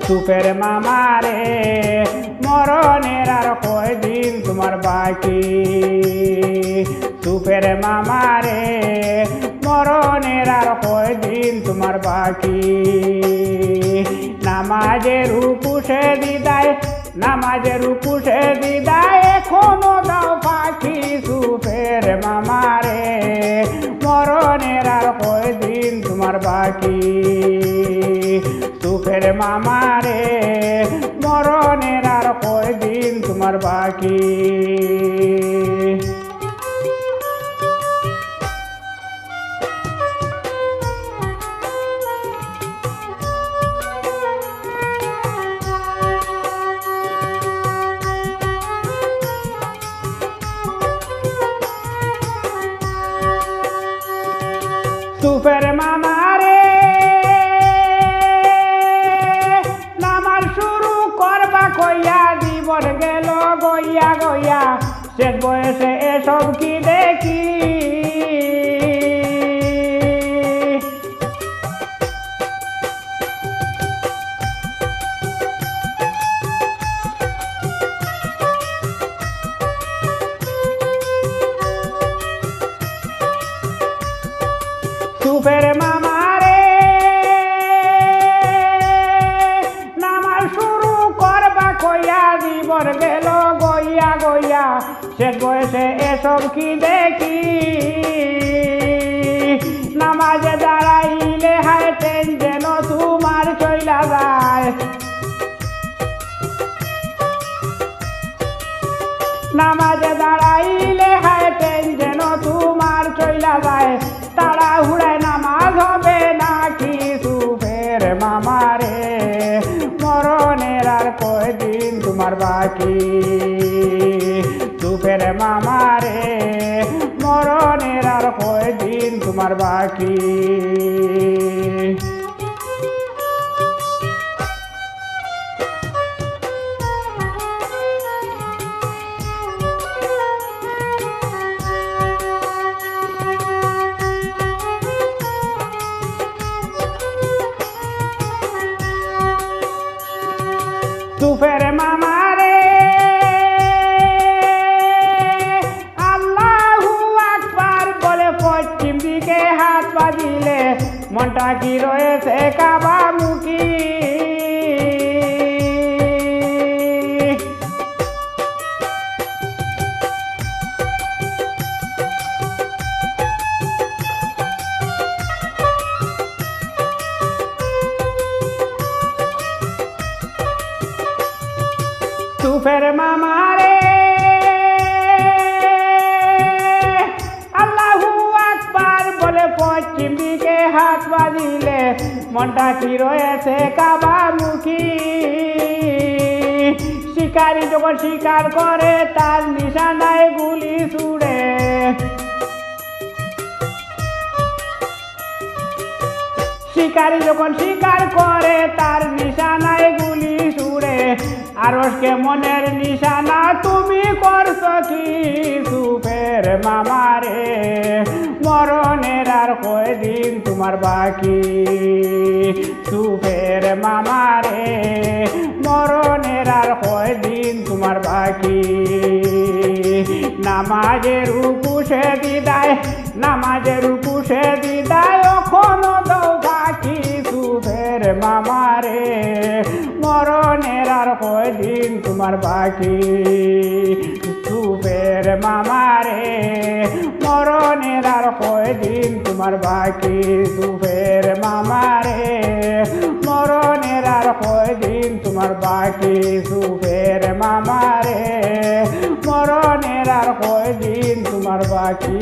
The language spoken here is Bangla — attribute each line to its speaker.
Speaker 1: সুপের মামারে মরণের আর কয়দিন তোমার বাকি সুপের মামারে মরণের আর কয়দিন তোমার বাকি নামাজের উপসে দিদায় নামাজের উপসে দিদায় এখনো দাও পাখি সুপের মামারে মরণের আর কয়দিন তোমার বাকি সুপের মামারে মরণের আর কয়দিন তোমার বাকি সুপের মামারে নামাজ শুরু করবা কইয়া জীবন গেল গইয়া গইয়া শেষ বয়সে এসব কি দেখি সুপের মামারে নামাজ শুরু করবা কইয়া জীবন গেল গইয়া গইয়া শেষ বয়সে এসব কি দেখি নামাজে দাঁড়াইলে হাইতেন যেন তোমার চইলা যায় নামাজে দাঁড়াইলে হাইতেন যেন তোমার চইলা যায় তারা হুড়ায় নামাজ হবে নাকি সুপের মামারে মরণের আর কয়দিন তোমার বাকি সুপের মামারে মরণের আর কয়দিন তোমার বাকি সুপের মামারে আল্লাহু আকবার বলে পশ্চিম দিকে হাত বাজিলে মনটা কি রয়েছে কাবা মুখী সুপের মামারে আল্লাহু আকবার বলে পশ্চিম দিকে হাত বাজিলে মনটা কি রয়েছে কাবা মুখী শিকারী যখন শিকার করে তার নিশানায় গুলি ছুড়ে শিকারী যখন শিকার করে তার নিশানায় গুলি ছুড়ে আরশকে মনের নিশানা তুমি করছো কি সুপের মামারে মরণের আর কয়দিন তোমার বাকি সুপের মামারে মরণের আর কয়দিন তোমার বাকি নামাজের উপসে দিদায় নামাজের উপসে দিদায় এখনো দাও বাকি সুপের মামারে মরণের আর কয়দিন তোমার বাকি সুপের মামারে মরণের আর কয়দিন তোমার বাকি সুপের মামারে মরণের আর কয়দিন তোমার বাকি সুপের মামারে মরণের আর কয়দিন তোমার বাকি